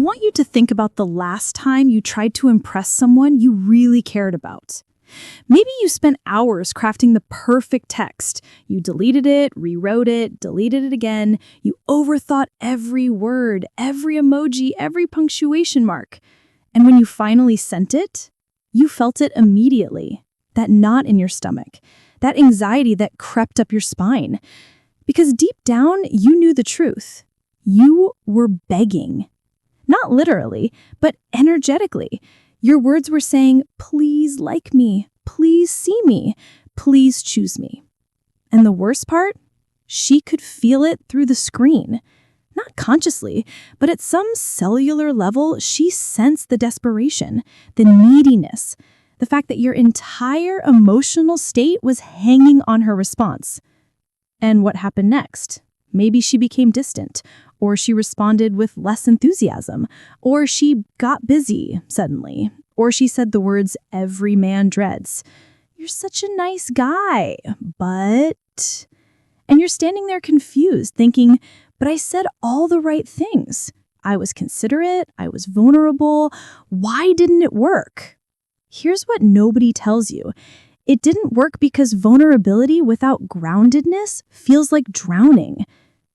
want you to think about the last time you tried to impress someone you really cared about. Maybe you spent hours crafting the perfect text. You deleted it, rewrote it, deleted it again. You overthought every word, every emoji, every punctuation mark. And when you finally sent it, you felt it immediately. That knot in your stomach, that anxiety that crept up your spine. Because deep down, you knew the truth. You were begging. Not literally, but energetically. Your words were saying, please like me, please see me, please choose me. And the worst part? She could feel it through the screen. Not consciously, but at some cellular level, she sensed the desperation, the neediness, the fact that your entire emotional state was hanging on her response. And what happened next? Maybe she became distant, or she responded with less enthusiasm, or she got busy suddenly, or she said the words every man dreads. You're such a nice guy, but... And you're standing there confused, thinking, but I said all the right things. I was considerate, I was vulnerable. Why didn't it work? Here's what nobody tells you. It didn't work because vulnerability without groundedness feels like drowning.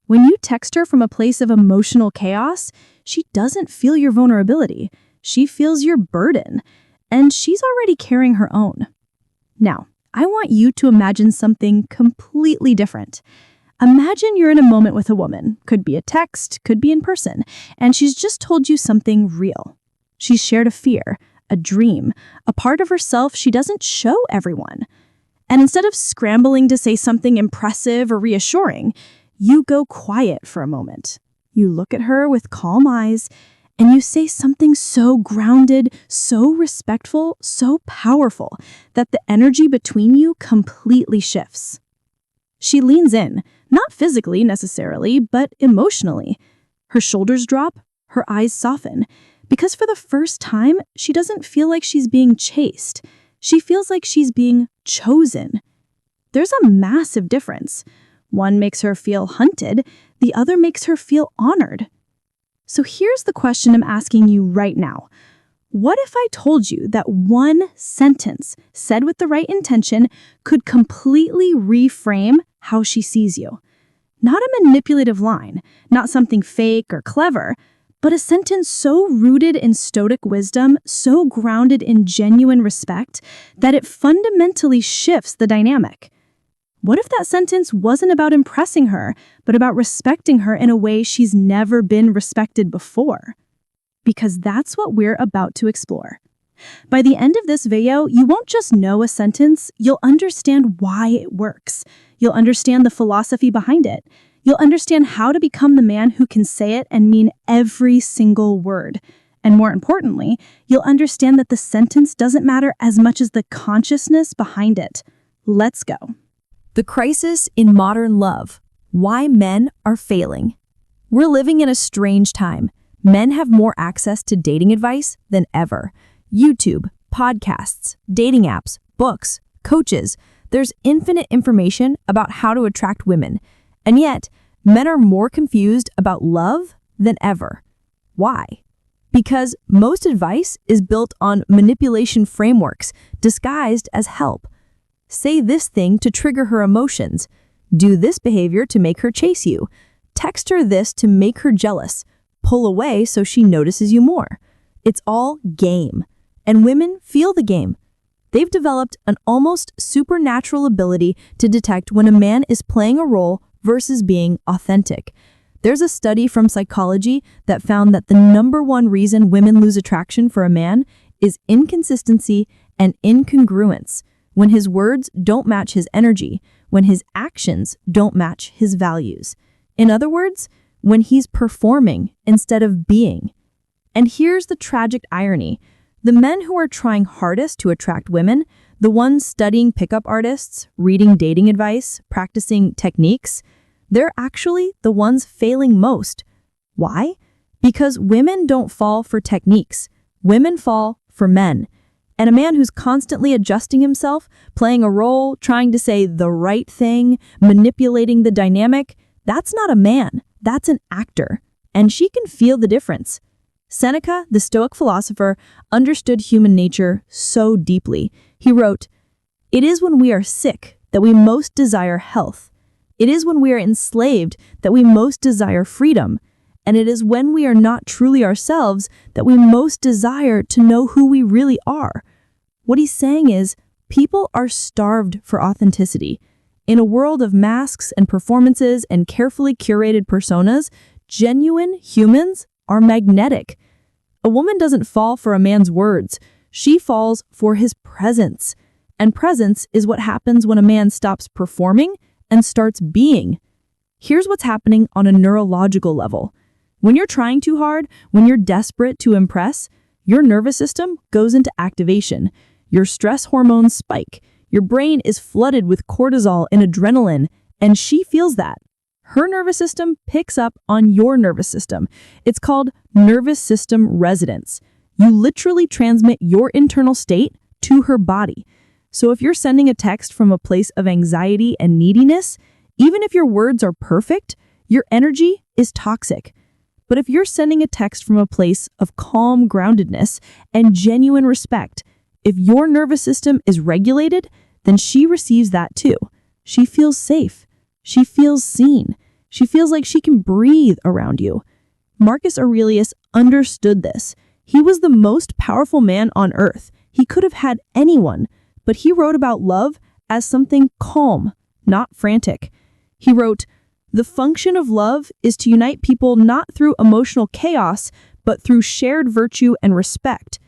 When you text her from a place of emotional chaos, she doesn't feel your vulnerability. She feels your burden, and she's already carrying her own. Now, I want you to imagine something completely different. Imagine you're in a moment with a woman, could be a text, could be in person, and she's just told you something real. She's shared a fear, a dream, a part of herself she doesn't show everyone. And instead of scrambling to say something impressive or reassuring, you go quiet for a moment. You look at her with calm eyes, and you say something so grounded, so respectful, so powerful, that the energy between you completely shifts. She leans in, not physically necessarily, but emotionally. Her shoulders drop, her eyes soften, because for the first time, she doesn't feel like she's being chased. She feels like she's being chosen. There's a massive difference. One makes her feel hunted, the other makes her feel honored. So here's the question I'm asking you right now. What if I told you that one sentence said with the right intention could completely reframe how she sees you? Not a manipulative line, not something fake or clever, but a sentence so rooted in Stoic wisdom, so grounded in genuine respect, that it fundamentally shifts the dynamic. What if that sentence wasn't about impressing her, but about respecting her in a way she's never been respected before? Because that's what we're about to explore. By the end of this video, you won't just know a sentence, you'll understand why it works. You'll understand the philosophy behind it. You'll understand how to become the man who can say it and mean every single word. And more importantly, you'll understand that the sentence doesn't matter as much as the consciousness behind it. Let's go. The crisis in modern love. Why men are failing. We're living in a strange time. Men have more access to dating advice than ever. YouTube, podcasts, dating apps, books, coaches. There's infinite information about how to attract women. And yet, men are more confused about love than ever. Why? Because most advice is built on manipulation frameworks disguised as help. Say this thing to trigger her emotions. Do this behavior to make her chase you. Text her this to make her jealous. Pull away so she notices you more. It's all game. And women feel the game. They've developed an almost supernatural ability to detect when a man is playing a role versus being authentic. There's a study from psychology that found that the #1 reason women lose attraction for a man is inconsistency and incongruence. When his words don't match his energy, when his actions don't match his values. In other words, when he's performing instead of being. And here's the tragic irony. The men who are trying hardest to attract women, the ones studying pickup artists, reading dating advice, practicing techniques, they're actually the ones failing most. Why? Because women don't fall for techniques. Women fall for men. And a man who's constantly adjusting himself, playing a role, trying to say the right thing, manipulating the dynamic, that's not a man. That's an actor. And she can feel the difference. Seneca, the Stoic philosopher, understood human nature so deeply. He wrote, "It is when we are sick that we most desire health. It is when we are enslaved that we most desire freedom. And it is when we are not truly ourselves that we most desire to know who we really are." What he's saying is, people are starved for authenticity. In a world of masks and performances and carefully curated personas, genuine humans are magnetic. A woman doesn't fall for a man's words. She falls for his presence. And presence is what happens when a man stops performing and starts being. Here's what's happening on a neurological level. When you're trying too hard, when you're desperate to impress, your nervous system goes into activation. Your stress hormones spike. Your brain is flooded with cortisol and adrenaline, and she feels that. Her nervous system picks up on your nervous system. It's called nervous system resonance. You literally transmit your internal state to her body. So if you're sending a text from a place of anxiety and neediness, even if your words are perfect, your energy is toxic. But if you're sending a text from a place of calm groundedness and genuine respect, if your nervous system is regulated, then she receives that too. She feels safe. She feels seen. She feels like she can breathe around you. Marcus Aurelius understood this. He was the most powerful man on earth. He could have had anyone, but he wrote about love as something calm, not frantic. He wrote, "The function of love is to unite people not through emotional chaos, but through shared virtue and respect."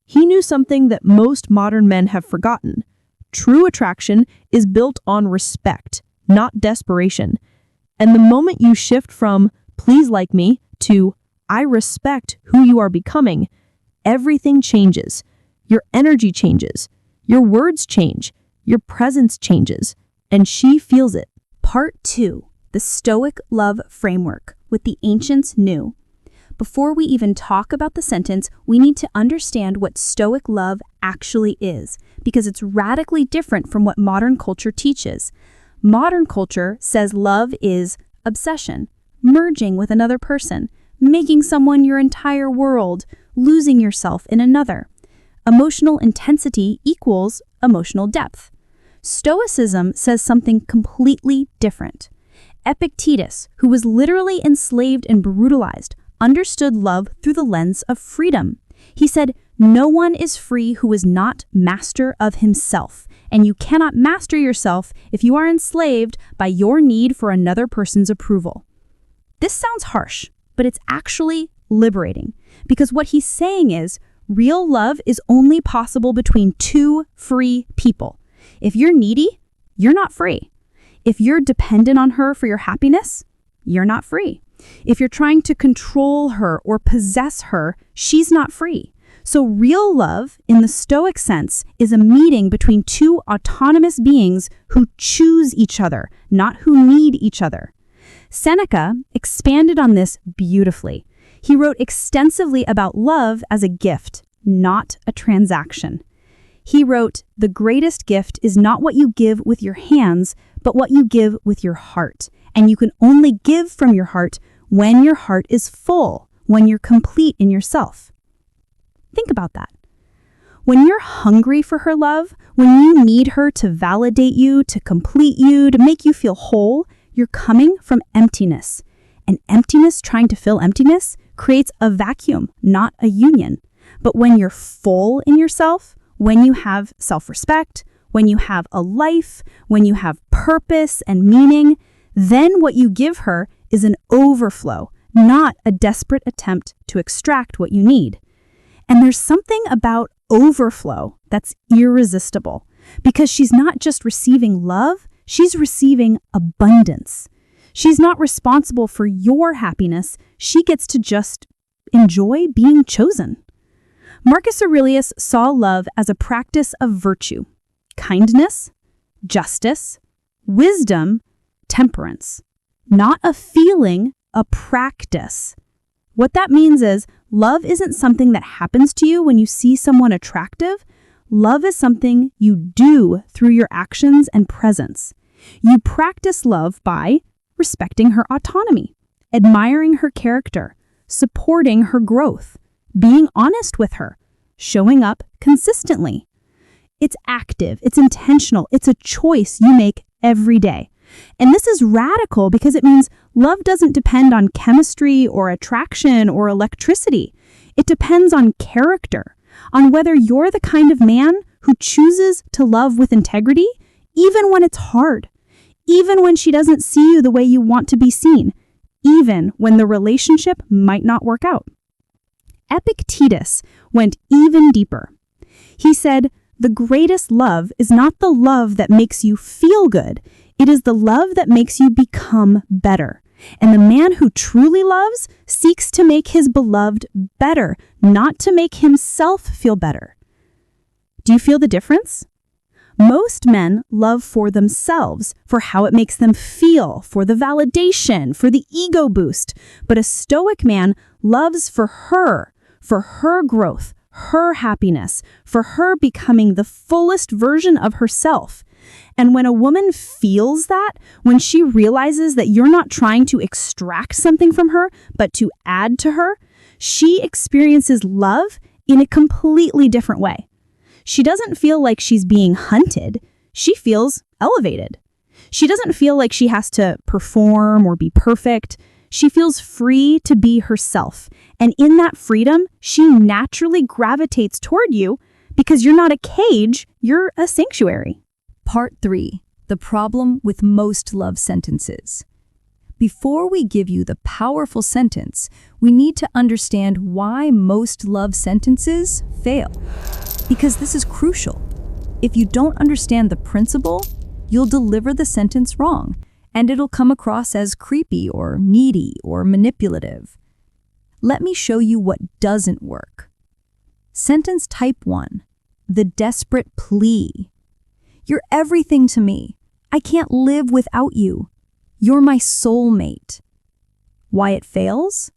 He knew something that most modern men have forgotten. True attraction is built on respect, not desperation. And the moment you shift from, "Please like me," to, "I respect who you are becoming," everything changes. Your energy changes. Your words change. Your presence changes. And she feels it. Part 2. The Stoic Love Framework, what the ancients knew. Before we even talk about the sentence, we need to understand what Stoic love actually is, because it's radically different from what modern culture teaches. Modern culture says love is obsession, merging with another person, making someone your entire world, losing yourself in another. Emotional intensity equals emotional depth. Stoicism says something completely different. Epictetus, who was literally enslaved and brutalized, understood love through the lens of freedom. He said, "No one is free who is not master of himself, and you cannot master yourself if you are enslaved by your need for another person's approval." This sounds harsh, but it's actually liberating, because what he's saying is, real love is only possible between two free people. If you're needy, you're not free. If you're dependent on her for your happiness, you're not free. If you're trying to control her or possess her, she's not free. So real love, in the Stoic sense, is a meeting between two autonomous beings who choose each other, not who need each other. Seneca expanded on this beautifully. He wrote extensively about love as a gift, not a transaction. He wrote, "The greatest gift is not what you give with your hands, but what you give with your heart. And you can only give from your heart when your heart is full, when you're complete in yourself." Think about that. When you're hungry for her love, when you need her to validate you, to complete you, to make you feel whole, you're coming from emptiness. And emptiness trying to fill emptiness creates a vacuum, not a union. But when you're full in yourself, when you have self-respect, when you have a life, when you have purpose and meaning, then what you give her is an overflow, not a desperate attempt to extract what you need. And there's something about overflow that's irresistible, because she's not just receiving love, she's receiving abundance. She's not responsible for your happiness, she gets to just enjoy being chosen. Marcus Aurelius saw love as a practice of virtue, kindness, justice, wisdom, temperance. Not a feeling, a practice. What that means is, love isn't something that happens to you when you see someone attractive. Love is something you do through your actions and presence. You practice love by respecting her autonomy, admiring her character, supporting her growth, being honest with her, showing up consistently. It's active, it's intentional, it's a choice you make every day. And this is radical because it means love doesn't depend on chemistry or attraction or electricity. It depends on character, on whether you're the kind of man who chooses to love with integrity, even when it's hard, even when she doesn't see you the way you want to be seen, even when the relationship might not work out. Epictetus went even deeper. He said, "The greatest love is not the love that makes you feel good. It is the love that makes you become better. And the man who truly loves seeks to make his beloved better, not to make himself feel better." Do you feel the difference? Most men love for themselves, for how it makes them feel, for the validation, for the ego boost. But a Stoic man loves for her growth, her happiness, for her becoming the fullest version of herself. And when a woman feels that, when she realizes that you're not trying to extract something from her, but to add to her, she experiences love in a completely different way. She doesn't feel like she's being hunted. She feels elevated. She doesn't feel like she has to perform or be perfect. She feels free to be herself. And in that freedom, she naturally gravitates toward you because you're not a cage, you're a sanctuary. Part 3. The problem with most love sentences. Before we give you the powerful sentence, we need to understand why most love sentences fail. Because this is crucial. If you don't understand the principle, you'll deliver the sentence wrong, and it'll come across as creepy or needy or manipulative. Let me show you what doesn't work. Sentence type 1. The desperate plea. You're everything to me. I can't live without you. You're my soulmate. Why it fails?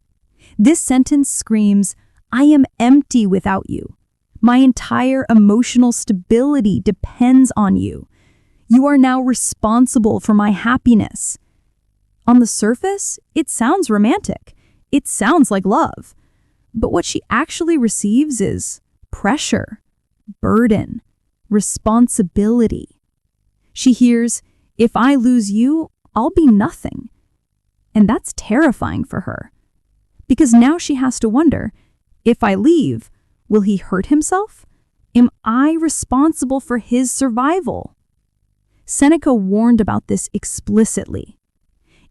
This sentence screams, I am empty without you. My entire emotional stability depends on you. You are now responsible for my happiness. On the surface, it sounds romantic. It sounds like love. But what she actually receives is pressure, burden, responsibility. She hears, if I lose you, I'll be nothing. And that's terrifying for her. Because now she has to wonder, if I leave, will he hurt himself? Am I responsible for his survival? Seneca warned about this explicitly.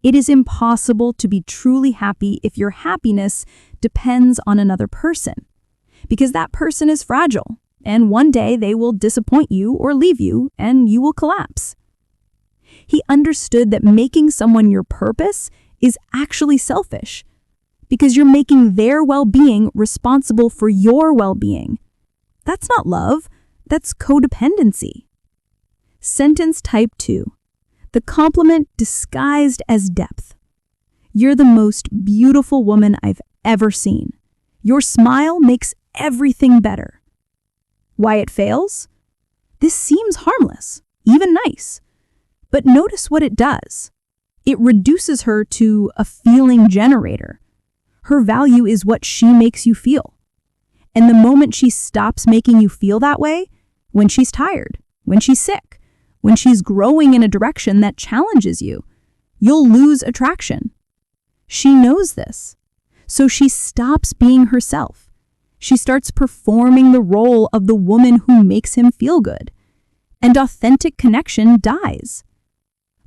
It is impossible to be truly happy if your happiness depends on another person, because that person is fragile, and one day they will disappoint you or leave you, and you will collapse. He understood that making someone your purpose is actually selfish, because you're making their well-being responsible for your well-being. That's not love, that's codependency. Sentence type 2. The compliment disguised as depth. You're the most beautiful woman I've ever seen. Your smile makes everything better. Why it fails? This seems harmless, even nice. But notice what it does. It reduces her to a feeling generator. Her value is what she makes you feel. And the moment she stops making you feel that way, when she's tired, when she's sick, when she's growing in a direction that challenges you, you'll lose attraction. She knows this. So she stops being herself. She starts performing the role of the woman who makes him feel good. And authentic connection dies.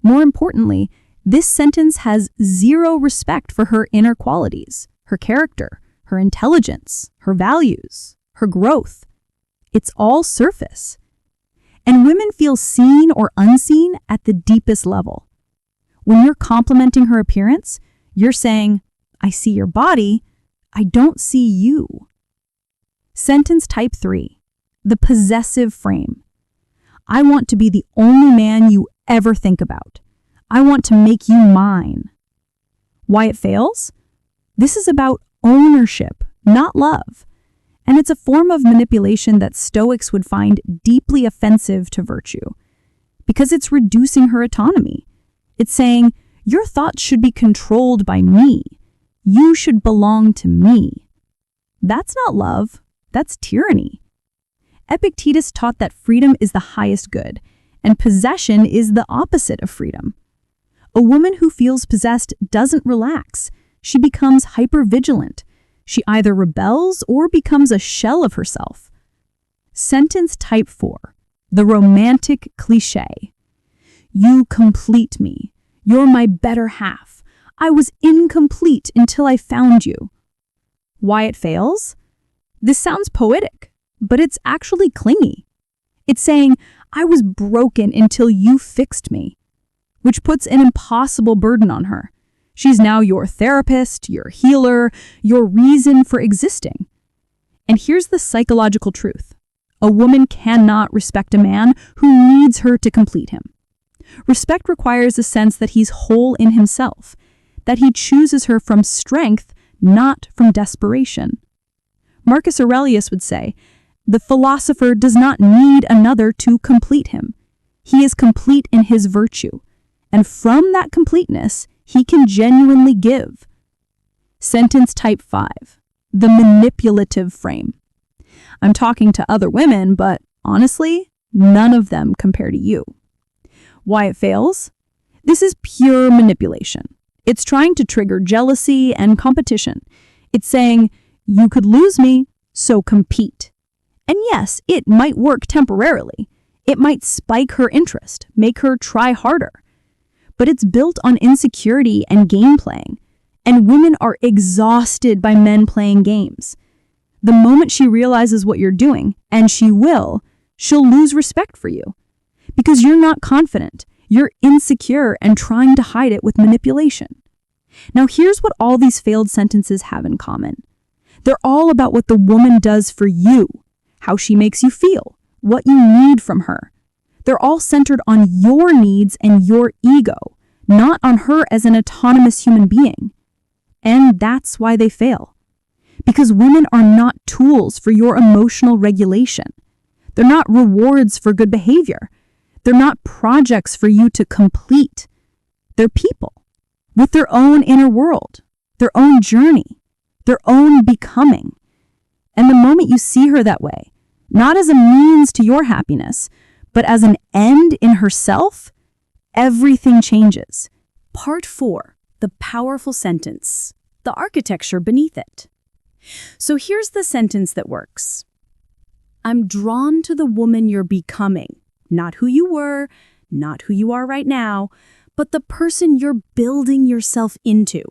More importantly, this sentence has zero respect for her inner qualities, her character, her intelligence, her values, her growth. It's all surface. And women feel seen or unseen at the deepest level. When you're complimenting her appearance, you're saying, I see your body, I don't see you. Sentence type 3. The possessive frame. I want to be the only man you ever think about. I want to make you mine. Why it fails? This is about ownership, not love. And it's a form of manipulation that Stoics would find deeply offensive to virtue, because it's reducing her autonomy. It's saying, your thoughts should be controlled by me. You should belong to me. That's not love, that's tyranny. Epictetus taught that freedom is the highest good, and possession is the opposite of freedom. A woman who feels possessed doesn't relax. She becomes hypervigilant. She either rebels or becomes a shell of herself. Sentence type 4, the romantic cliché. You complete me. You're my better half. I was incomplete until I found you. Why it fails? This sounds poetic, but it's actually clingy. It's saying, I was broken until you fixed me, which puts an impossible burden on her. She's now your therapist, your healer, your reason for existing. And here's the psychological truth. A woman cannot respect a man who needs her to complete him. Respect requires a sense that he's whole in himself, that he chooses her from strength, not from desperation. Marcus Aurelius would say, the philosopher does not need another to complete him. He is complete in his virtue, and from that completeness, he can genuinely give. Sentence type 5, the manipulative frame. I'm talking to other women, but honestly, none of them compare to you. Why it fails? This is pure manipulation. It's trying to trigger jealousy and competition. It's saying, you could lose me, so compete. And yes, it might work temporarily. It might spike her interest, make her try harder. But it's built on insecurity and game playing. And women are exhausted by men playing games. The moment she realizes what you're doing, and she will, she'll lose respect for you. Because you're not confident, you're insecure and trying to hide it with manipulation. Now here's what all these failed sentences have in common. They're all about what the woman does for you, how she makes you feel, what you need from her. They're all centered on your needs and your ego, not on her as an autonomous human being. And that's why they fail. Because women are not tools for your emotional regulation. They're not rewards for good behavior. They're not projects for you to complete. They're people with their own inner world, their own journey, their own becoming. And the moment you see her that way, not as a means to your happiness, but as an end in herself, everything changes. Part 4, the powerful sentence, the architecture beneath it. So here's the sentence that works. I'm drawn to the woman you're becoming, not who you were, not who you are right now, but the person you're building yourself into.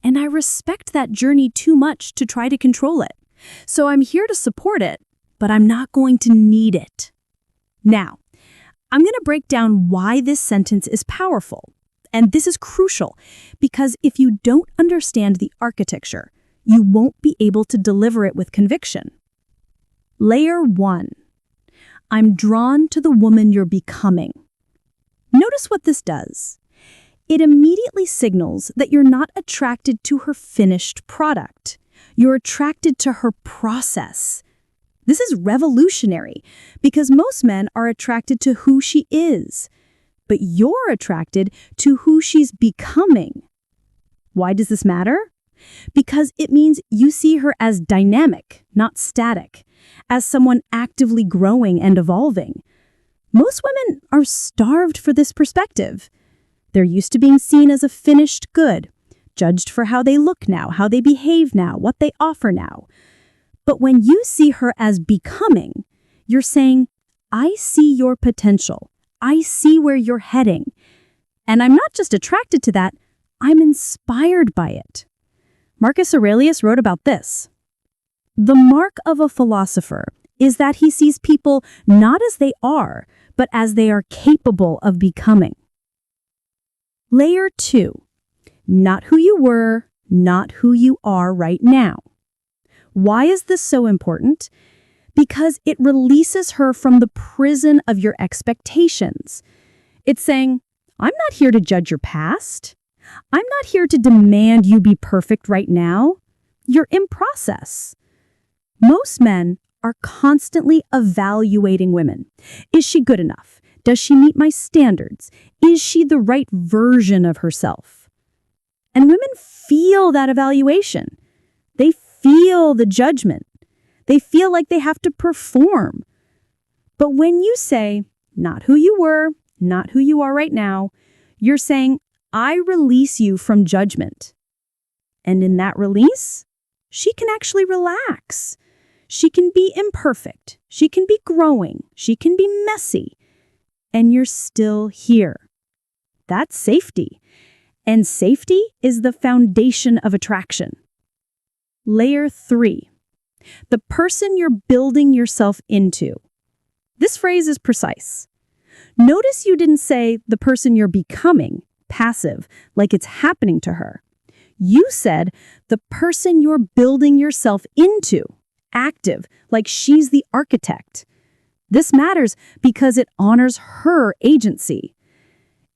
And I respect that journey too much to try to control it. So I'm here to support it, but I'm not going to need it. Now, I'm going to break down why this sentence is powerful. And this is crucial, because if you don't understand the architecture, you won't be able to deliver it with conviction. Layer 1. I'm drawn to the woman you're becoming. Notice what this does. It immediately signals that you're not attracted to her finished product. You're attracted to her process. This is revolutionary because most men are attracted to who she is, but you're attracted to who she's becoming. Why does this matter? Because it means you see her as dynamic, not static, as someone actively growing and evolving. Most women are starved for this perspective. They're used to being seen as a finished good, judged for how they look now, how they behave now, what they offer now. But when you see her as becoming, you're saying, I see your potential. I see where you're heading. And I'm not just attracted to that, I'm inspired by it. Marcus Aurelius wrote about this. The mark of a philosopher is that he sees people not as they are, but as they are capable of becoming. Layer 2. Not who you were, not who you are right now. Why is this so important? Because it releases her from the prison of your expectations. It's saying, I'm not here to judge your past. I'm not here to demand you be perfect right now. You're in process. Most men are constantly evaluating women. Is she good enough? Does she meet my standards? Is she the right version of herself? And women feel that evaluation. They feel the judgment. They feel like they have to perform. But when you say, not who you were, not who you are right now, you're saying, I release you from judgment. And in that release, she can actually relax. She can be imperfect. She can be growing. She can be messy. And you're still here. That's safety. And safety is the foundation of attraction. Layer 3. The person you're building yourself into. This phrase is precise. Notice you didn't say the person you're becoming, passive, like it's happening to her. You said the person you're building yourself into, active, like she's the architect. This matters because it honors her agency.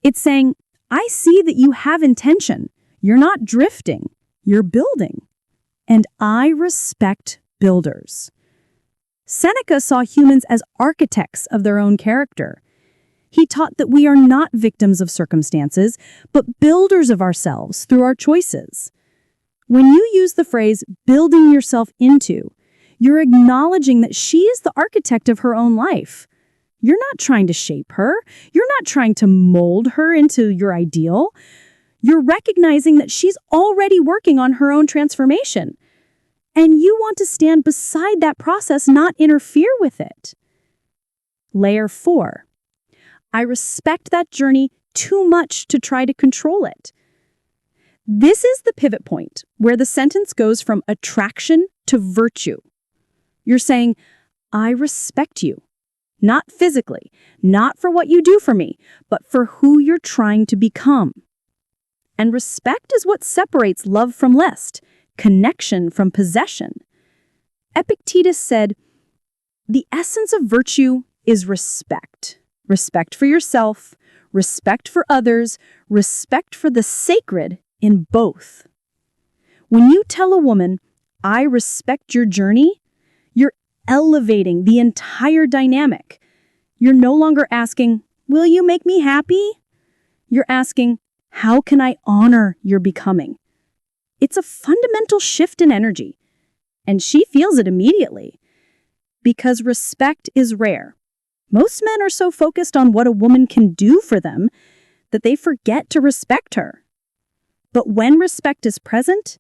It's saying, I see that you have intention. You're not drifting. You're building. And I respect builders. Seneca saw humans as architects of their own character. He taught that we are not victims of circumstances, but builders of ourselves through our choices. When you use the phrase building yourself into, you're acknowledging that she is the architect of her own life. You're not trying to shape her. You're not trying to mold her into your ideal. You're recognizing that she's already working on her own transformation. And you want to stand beside that process, not interfere with it. Layer 4. I respect that journey too much to try to control it. This is the pivot point where the sentence goes from attraction to virtue. You're saying, I respect you. Not physically, not for what you do for me, but for who you're trying to become. And respect is what separates love from lust, connection from possession. Epictetus said, the essence of virtue is respect. Respect for yourself, respect for others, respect for the sacred in both. When you tell a woman, I respect your journey, you're elevating the entire dynamic. You're no longer asking, will you make me happy? You're asking, how can I honor your becoming? It's a fundamental shift in energy, and she feels it immediately. Because respect is rare. Most men are so focused on what a woman can do for them that they forget to respect her. But when respect is present,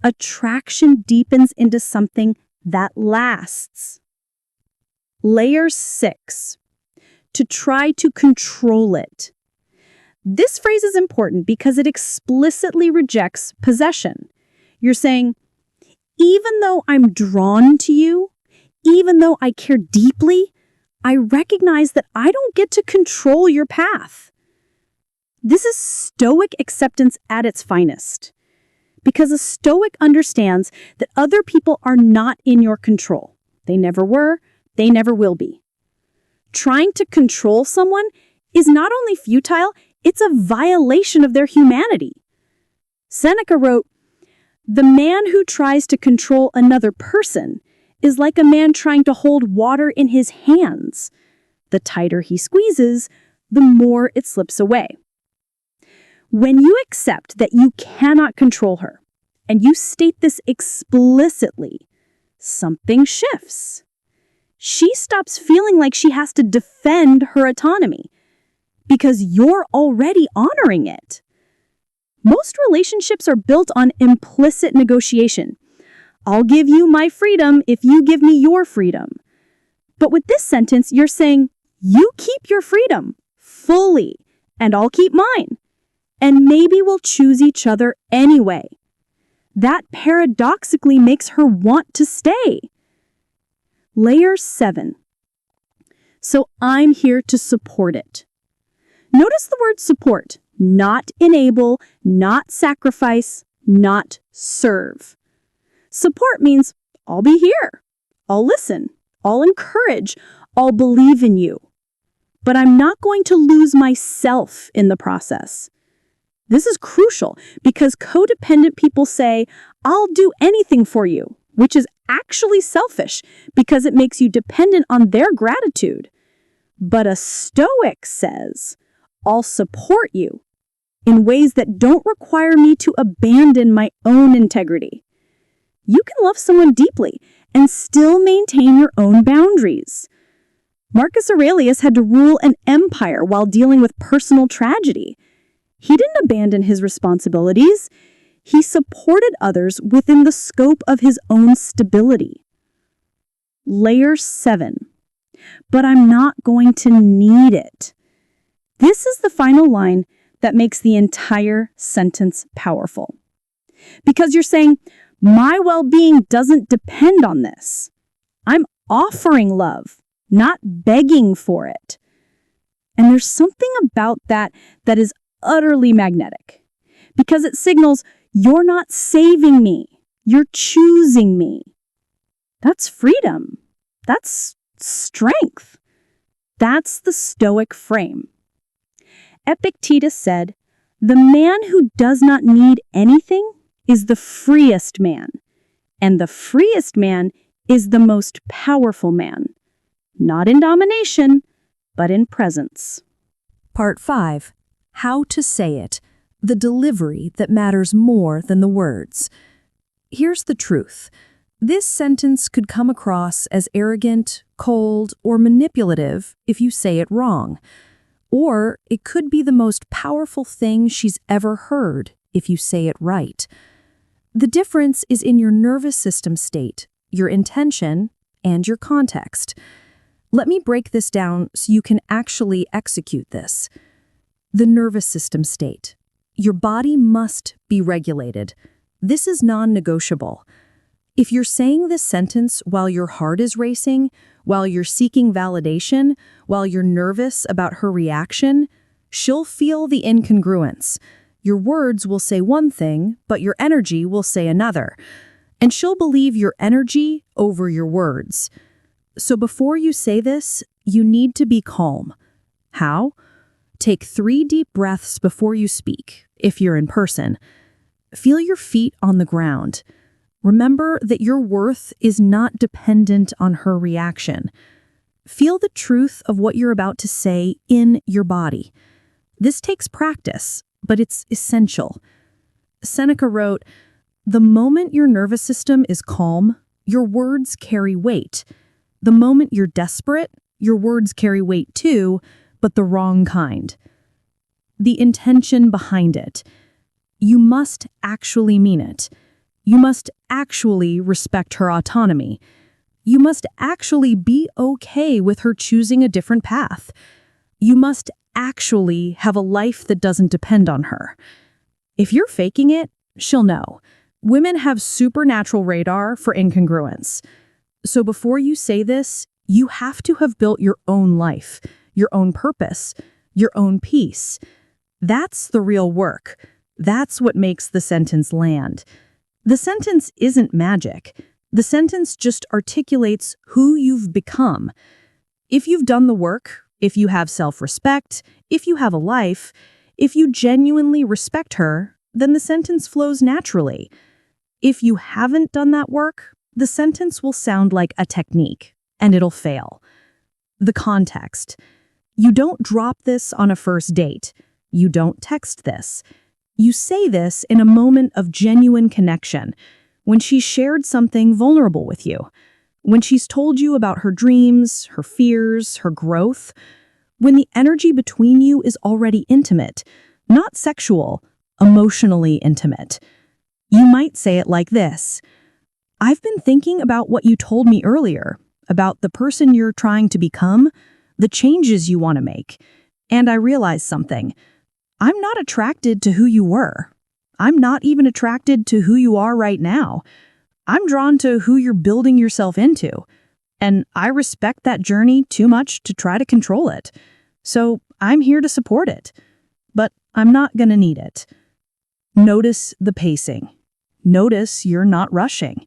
attraction deepens into something that lasts. Layer 6. To try to control it. This phrase is important because it explicitly rejects possession. You're saying, even though I'm drawn to you, even though I care deeply, I recognize that I don't get to control your path. This is Stoic acceptance at its finest. Because a Stoic understands that other people are not in your control. They never were, they never will be. Trying to control someone is not only futile, it's a violation of their humanity. Seneca wrote, the man who tries to control another person is like a man trying to hold water in his hands. The tighter he squeezes, the more it slips away. When you accept that you cannot control her, and you state this explicitly, something shifts. She stops feeling like she has to defend her autonomy, because you're already honoring it. Most relationships are built on implicit negotiation. I'll give you my freedom if you give me your freedom. But with this sentence, you're saying, you keep your freedom fully, and I'll keep mine. And maybe we'll choose each other anyway. That paradoxically makes her want to stay. Layer 7. So I'm here to support it. Notice the word support, not enable, not sacrifice, not serve. Support means I'll be here, I'll listen, I'll encourage, I'll believe in you. But I'm not going to lose myself in the process. This is crucial because codependent people say, I'll do anything for you, which is actually selfish because it makes you dependent on their gratitude. But a Stoic says, I'll support you in ways that don't require me to abandon my own integrity. You can love someone deeply and still maintain your own boundaries. Marcus Aurelius had to rule an empire while dealing with personal tragedy. He didn't abandon his responsibilities. He supported others within the scope of his own stability. Layer 7. But I'm not going to need it. This is the final line that makes the entire sentence powerful. Because you're saying, my well-being doesn't depend on this. I'm offering love, not begging for it. And there's something about that is utterly magnetic. Because it signals, you're not saving me. You're choosing me. That's freedom. That's strength. That's the Stoic frame. Epictetus said, "The man who does not need anything is the freest man, and the freest man is the most powerful man, not in domination, but in presence." Part 5. How to say it. The delivery that matters more than the words. Here's the truth. This sentence could come across as arrogant, cold, or manipulative if you say it wrong. Or it could be the most powerful thing she's ever heard if you say it right. The difference is in your nervous system state, your intention, and your context. Let me break this down so you can actually execute this. The nervous system state. Your body must be regulated. This is non-negotiable. If you're saying this sentence while your heart is racing, while you're seeking validation, while you're nervous about her reaction, she'll feel the incongruence. Your words will say one thing, but your energy will say another. And she'll believe your energy over your words. So before you say this, you need to be calm. How? Take 3 deep breaths before you speak, if you're in person. Feel your feet on the ground. Remember that your worth is not dependent on her reaction. Feel the truth of what you're about to say in your body. This takes practice, but it's essential. Seneca wrote, "The moment your nervous system is calm, your words carry weight. The moment you're desperate, your words carry weight too, but the wrong kind." The intention behind it. You must actually mean it. You must actually respect her autonomy. You must actually be okay with her choosing a different path. You must actually have a life that doesn't depend on her. If you're faking it, she'll know. Women have supernatural radar for incongruence. So before you say this, you have to have built your own life, your own purpose, your own peace. That's the real work. That's what makes the sentence land. The sentence isn't magic. The sentence just articulates who you've become. If you've done the work, if you have self-respect, if you have a life, if you genuinely respect her, then the sentence flows naturally. If you haven't done that work, the sentence will sound like a technique, and it'll fail. The context. You don't drop this on a first date. You don't text this. You say this in a moment of genuine connection, when she's shared something vulnerable with you, when she's told you about her dreams, her fears, her growth, when the energy between you is already intimate, not sexual, emotionally intimate. You might say it like this: "I've been thinking about what you told me earlier, about the person you're trying to become, the changes you want to make, and I realized something. I'm not attracted to who you were. I'm not even attracted to who you are right now. I'm drawn to who you're building yourself into, and I respect that journey too much to try to control it. So I'm here to support it, but I'm not going to need it." Notice the pacing. Notice you're not rushing.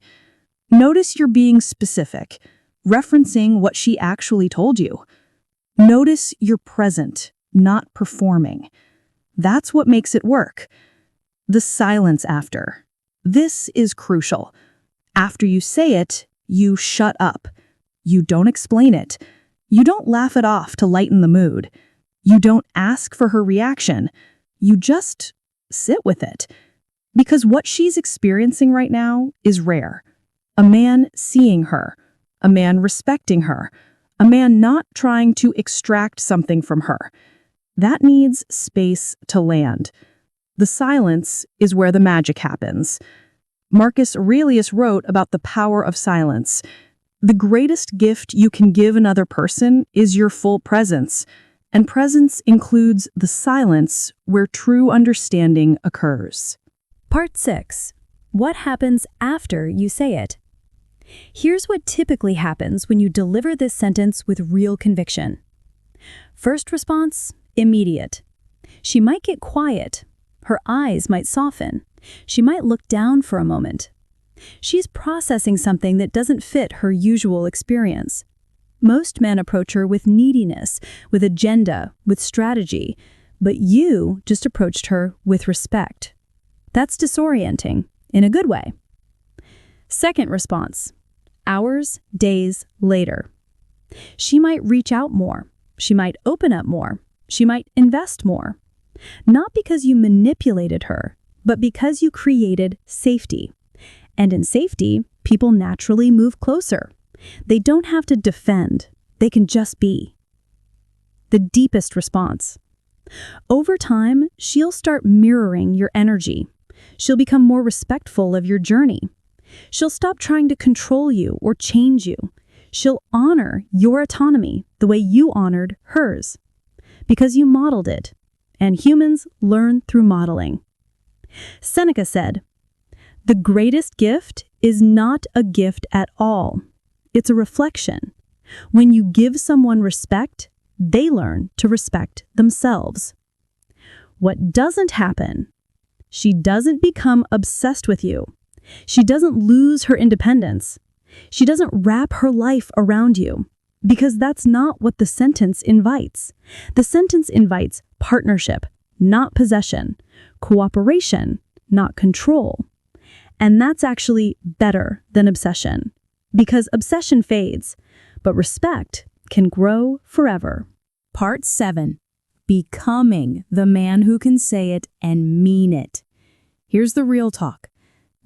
Notice you're being specific, referencing what she actually told you. Notice you're present, not performing. That's what makes it work. The silence after. This is crucial. After you say it, you shut up. You don't explain it. You don't laugh it off to lighten the mood. You don't ask for her reaction. You just sit with it. Because what she's experiencing right now is rare. a man seeing her, a man respecting her, a man not trying to extract something from her. That needs space to land. The silence is where the magic happens. Marcus Aurelius wrote about the power of silence. The greatest gift you can give another person is your full presence, and presence includes the silence where true understanding occurs. Part 6. What happens after you say it? Here's what typically happens when you deliver this sentence with real conviction. First response, immediate. She might get quiet. Her eyes might soften. She might look down for a moment. She's processing something that doesn't fit her usual experience. Most men approach her with neediness, with agenda, with strategy, but you just approached her with respect. That's disorienting, in a good way. Second response, hours, days later. She might reach out more. She might open up more. She might invest more. Not because you manipulated her, but because you created safety. And in safety, people naturally move closer. They don't have to defend. They can just be. The deepest response. Over time, she'll start mirroring your energy. She'll become more respectful of your journey. She'll stop trying to control you or change you. She'll honor your autonomy the way you honored hers. Because you modeled it. And humans learn through modeling. Seneca said, "The greatest gift is not a gift at all. It's a reflection. When you give someone respect, they learn to respect themselves." What doesn't happen? She doesn't become obsessed with you. She doesn't lose her independence. She doesn't wrap her life around you. Because that's not what the sentence invites. The sentence invites partnership, not possession, cooperation, not control. And that's actually better than obsession, because obsession fades, but respect can grow forever. Part 7. Becoming the man who can say it and mean it. Here's the real talk.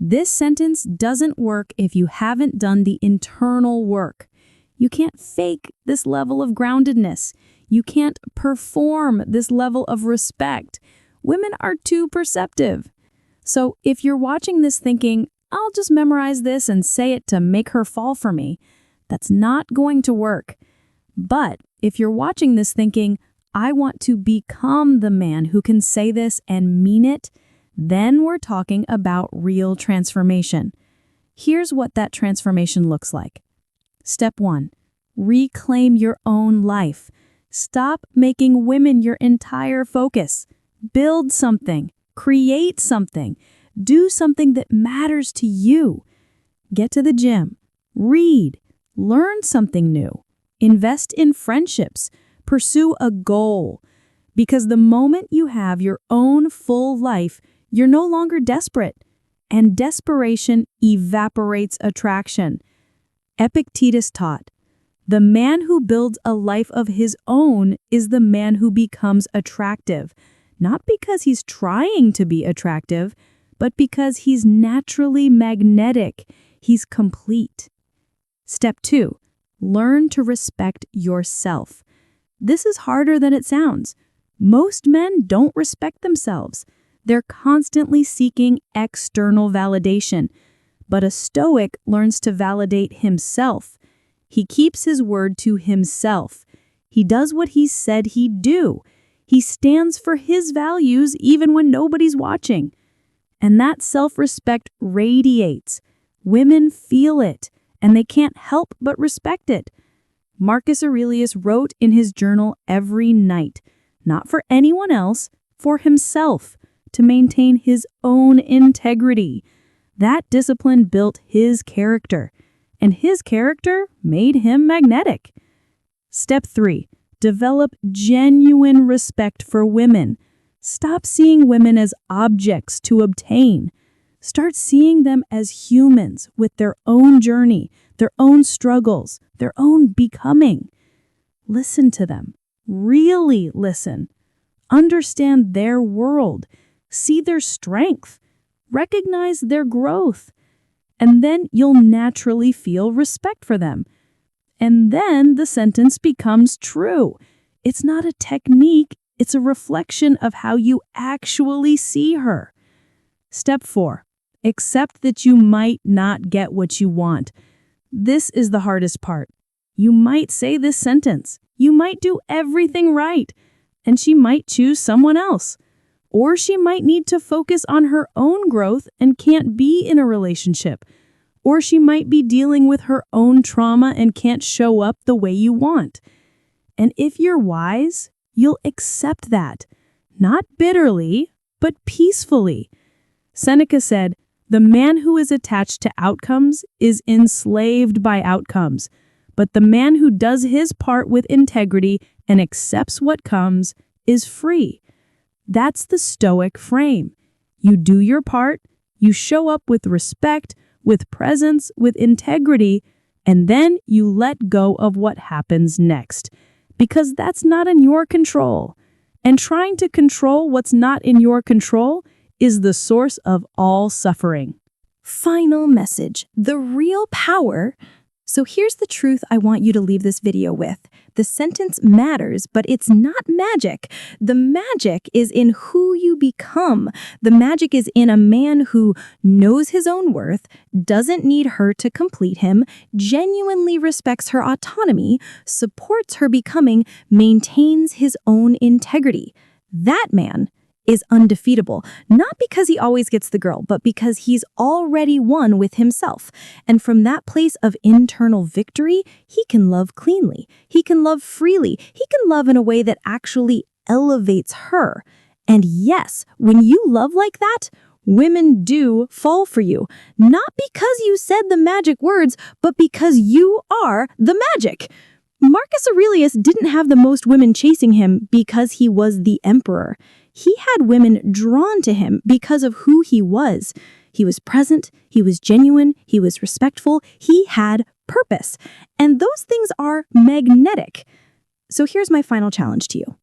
This sentence doesn't work if you haven't done the internal work. You can't fake this level of groundedness. You can't perform this level of respect. Women are too perceptive. So if you're watching this thinking, I'll just memorize this and say it to make her fall for me, that's not going to work. But if you're watching this thinking, I want to become the man who can say this and mean it, then we're talking about real transformation. Here's what that transformation looks like. Step 1, reclaim your own life. Stop making women your entire focus. Build something, create something, do something that matters to you. Get to the gym, read, learn something new, invest in friendships, pursue a goal. Because the moment you have your own full life, you're no longer desperate, and desperation evaporates attraction. Epictetus taught, "The man who builds a life of his own is the man who becomes attractive, not because he's trying to be attractive, but because he's naturally magnetic. He's complete." Step 2, learn to respect yourself. This is harder than it sounds. Most men don't respect themselves. They're constantly seeking external validation. But a Stoic learns to validate himself. He keeps his word to himself. He does what he said he'd do. He stands for his values even when nobody's watching. And that self-respect radiates. Women feel it, and they can't help but respect it. Marcus Aurelius wrote in his journal every night, not for anyone else, for himself, to maintain his own integrity. That discipline built his character, and his character made him magnetic. Step 3, develop genuine respect for women. Stop seeing women as objects to obtain. Start seeing them as humans with their own journey, their own struggles, their own becoming. Listen to them. Really listen. Understand their world. See their strength. Recognize their growth. and then you'll naturally feel respect for them. And then the sentence becomes true. It's not a technique, it's a reflection of how you actually see her. Step 4. Accept that you might not get what you want. This is the hardest part. You might say this sentence. You might do everything right, and she might choose someone else. Or she might need to focus on her own growth and can't be in a relationship. Or she might be dealing with her own trauma and can't show up the way you want. And if you're wise, you'll accept that. Not bitterly, but peacefully. Seneca said, "The man who is attached to outcomes is enslaved by outcomes, but the man who does his part with integrity and accepts what comes is free." That's the Stoic frame. You do your part, you show up with respect, with presence, with integrity, and then you let go of what happens next, because that's not in your control. And trying to control what's not in your control is the source of all suffering. Final message, the real power. So here's the truth I want you to leave this video with. The sentence matters, but it's not magic. The magic is in who you become. The magic is in a man who knows his own worth, doesn't need her to complete him, genuinely respects her autonomy, supports her becoming, maintains his own integrity. That man is undefeatable, not because he always gets the girl, but because he's already won with himself. And from that place of internal victory, he can love cleanly, he can love freely, he can love in a way that actually elevates her. And yes, when you love like that, women do fall for you, not because you said the magic words, but because you are the magic. Marcus Aurelius didn't have the most women chasing him because he was the emperor. He had women drawn to him because of who he was. He was present, he was genuine, he was respectful, he had purpose. And those things are magnetic. So here's my final challenge to you.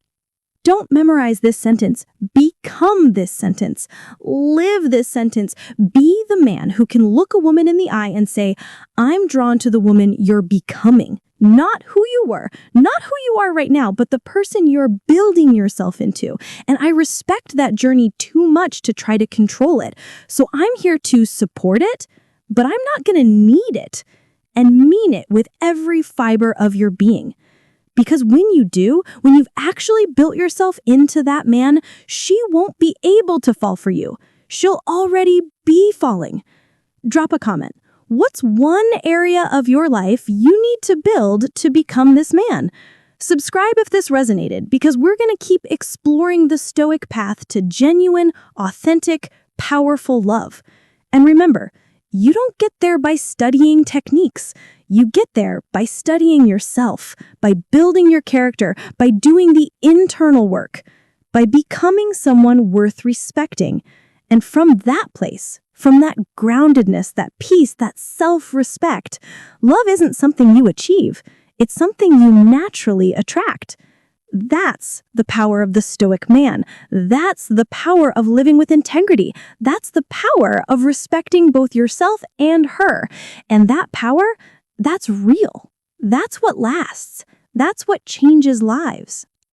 Don't memorize this sentence. Become this sentence. Live this sentence. Be the man who can look a woman in the eye and say, "I'm drawn to the woman you're becoming." Not who you were, not who you are right now, but the person you're building yourself into. And I respect that journey too much to try to control it. So I'm here to support it, but I'm not going to need it. And mean it with every fiber of your being. Because when you do, when you've actually built yourself into that man, she won't be able to fall for you. She'll already be falling. Drop a comment. What's one area of your life you need to build to become this man? Subscribe if this resonated, because we're going to keep exploring the Stoic path to genuine, authentic, powerful love. And remember, you don't get there by studying techniques. You get there by studying yourself, by building your character, by doing the internal work, by becoming someone worth respecting. And from that place, from that groundedness, that peace, that self-respect, love isn't something you achieve. It's something you naturally attract. That's the power of the Stoic man. That's the power of living with integrity. That's the power of respecting both yourself and her. And that power, that's real. That's what lasts. That's what changes lives.